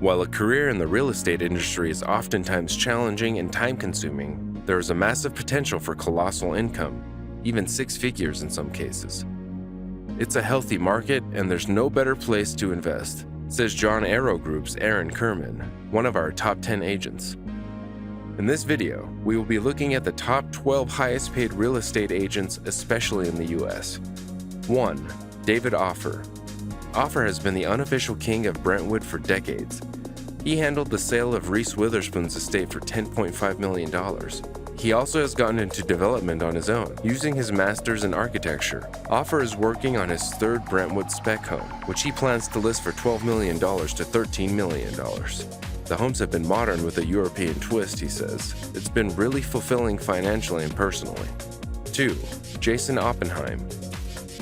While a career in the real estate industry is oftentimes challenging and time-consuming, there is a massive potential for colossal income, even 6 figures in some cases. It's a healthy market, and there's no better place to invest, says John Aaroe Group's Aaron Kirman, one of our top 10 agents. In this video, we will be looking at the top 12 highest paid real estate agents, especially in the US. 1. David Offer. Offer has been the unofficial king of Brentwood for decades. He handled the sale of Reese Witherspoon's estate for $10.5 million. He also has gotten into development on his own, using his master's in architecture. Offer is working on his 3rd Brentwood spec home, which he plans to list for $12 million to $13 million. The homes have been modern with a European twist, he says. It's been really fulfilling financially and personally. 2. Jason Oppenheim.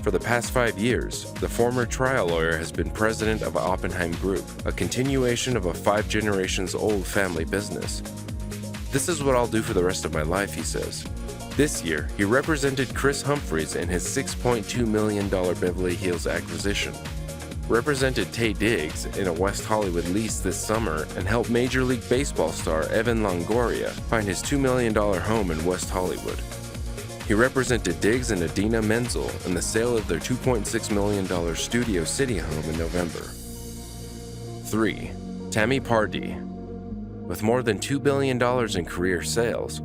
For the past 5 years, the former trial lawyer has been president of Oppenheim Group, a continuation of a 5 generations old family business. This is what I'll do for the rest of my life, he says. This year, he represented Chris Humphries in his $6.2 million Beverly Hills acquisition, represented Taye Diggs in a West Hollywood lease this summer, and helped Major League Baseball star Evan Longoria find his $2 million home in West Hollywood. He represented Diggs and Adina Menzel in the sale of their $2.6 million Studio City home in November. 3. Tammy Pardee. With more than $2 billion in career sales,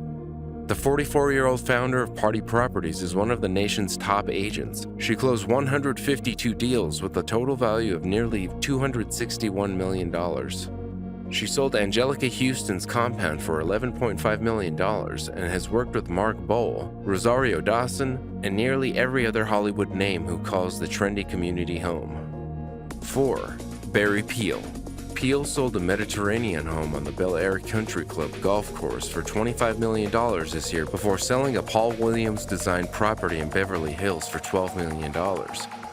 the 44-year-old founder of Pardee Properties is one of the nation's top agents. She closed 152 deals with a total value of nearly $261 million. She sold Angelica Houston's compound for $11.5 million and has worked with Mark Bowl, Rosario Dawson, and nearly every other Hollywood name who calls the trendy community home. 4. Barry Peele. Peele sold a Mediterranean home on the Bel Air Country Club golf course for $25 million this year before selling a Paul Williams-designed property in Beverly Hills for $12 million.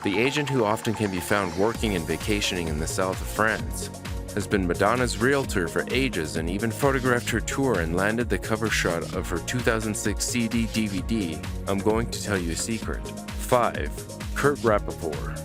The agent, who often can be found working and vacationing in the south of France, has been Madonna's realtor for ages and even photographed her tour and landed the cover shot of her 2006 CD-DVD, I'm Going to Tell You a Secret. 5. Kurt Rappaport.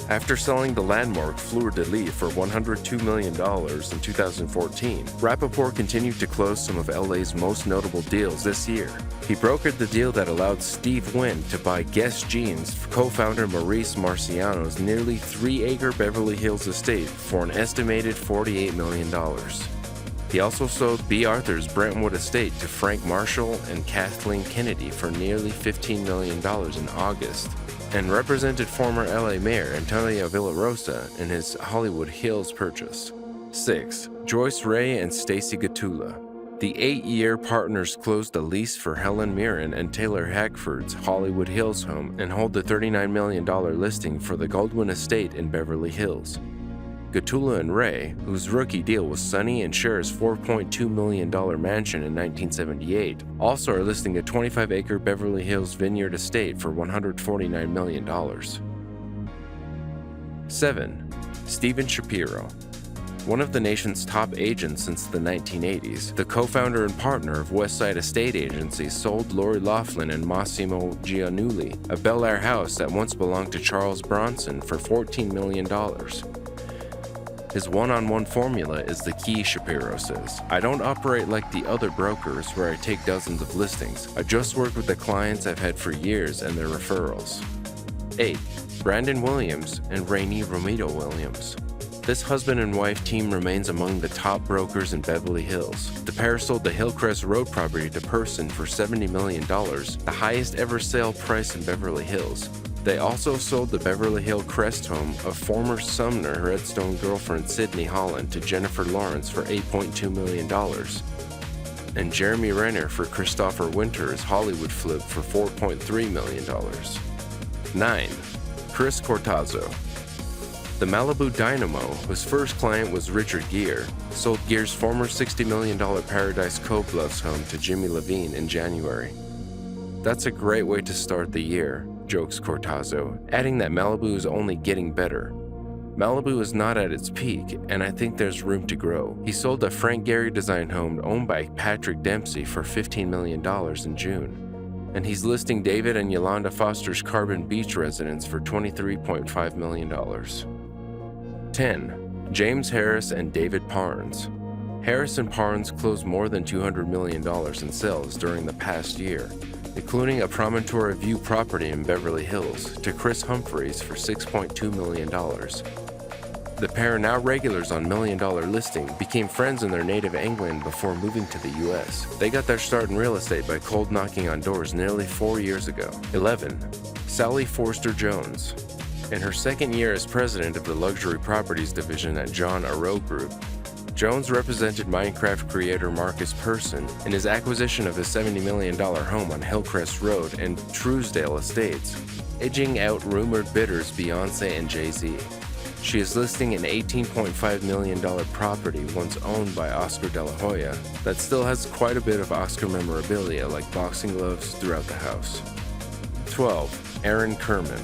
After selling the landmark Fleur de Lis for $102 million in 2014, Rappaport continued to close some of LA's most notable deals this year. He brokered the deal that allowed Steve Wynn to buy Guess Jeans co-founder Maurice Marciano's nearly 3-acre Beverly Hills estate for an estimated $48 million. He also sold B. Arthur's Brentwood estate to Frank Marshall and Kathleen Kennedy for nearly $15 million in August, and represented former LA Mayor Antonio Villarosa in his Hollywood Hills purchase. 6. Joyce Ray and Stacy Gottula. The 8-year partners closed a lease for Helen Mirren and Taylor Hackford's Hollywood Hills home and hold the $39 million listing for the Goldwyn estate in Beverly Hills. Gottula and Ray, whose rookie deal was Sonny and Cher's $4.2 million mansion in 1978, also are listing a 25-acre Beverly Hills vineyard estate for $149 million. 7. Stephen Shapiro. One of the nation's top agents since the 1980s, the co-founder and partner of Westside Estate Agency sold Lori Loughlin and Massimo Giannulli a Bel Air house that once belonged to Charles Bronson for $14 million. His one-on-one formula is the key, Shapiro says. I don't operate like the other brokers where I take dozens of listings. I just work with the clients I've had for years and their referrals. 8. Brandon Williams and Rainey Romito Williams. This husband and wife team remains among the top brokers in Beverly Hills. The pair sold the Hillcrest Road property to Person for $70 million, the highest ever sale price in Beverly Hills. They also sold the Beverly Hill Crest home of former Sumner Redstone girlfriend Sydney Holland to Jennifer Lawrence for $8.2 million, and Jeremy Renner for Christopher Winter's Hollywood flip for $4.3 million. 9. Chris Cortazzo. The Malibu Dynamo, whose first client was Richard Gere, sold Gere's former $60 million Paradise Cove Bluffs home to Jimmy Levine in January. That's a great way to start the year, jokes Cortazzo, adding that Malibu is only getting better. Malibu is not at its peak, and I think there's room to grow. He sold a Frank Gehry designed home owned by Patrick Dempsey for $15 million in June, and he's listing David and Yolanda Foster's Carbon Beach residence for $23.5 million. 10. James Harris and David Parnes. Harris and Parnes closed more than $200 million in sales during the past year, including a Promontory View property in Beverly Hills to Chris Humphreys for $6.2 million. The pair, now regulars on Million Dollar Listing, became friends in their native England before moving to the US. They got their start in real estate by cold knocking on doors nearly 4 years ago. 11. Sally Forster Jones. In her second year as president of the luxury properties division at John Aaroe Group, Jones represented Minecraft creator Marcus Persson in his acquisition of a $70 million home on Hillcrest Road and Truesdale Estates, edging out rumored bidders Beyonce and Jay-Z. She is listing an $18.5 million property once owned by Oscar de la Hoya that still has quite a bit of Oscar memorabilia like boxing gloves throughout the house. 12. Aaron Kirman.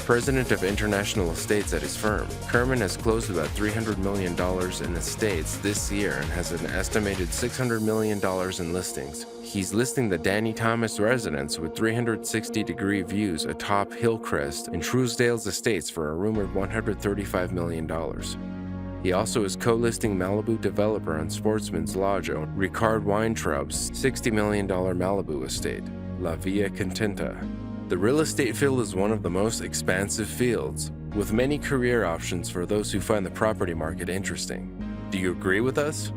President of International Estates at his firm, Kirman has closed about $300 million in estates this year and has an estimated $600 million in listings. He's listing the Danny Thomas residence with 360-degree views atop Hillcrest in Truesdale's Estates for a rumored $135 million. He also is co-listing Malibu developer and Sportsman's Lodge owner Ricard Weintraub's $60 million Malibu estate, La Villa Contenta. The real estate field is one of the most expansive fields, with many career options for those who find the property market interesting. Do you agree with us?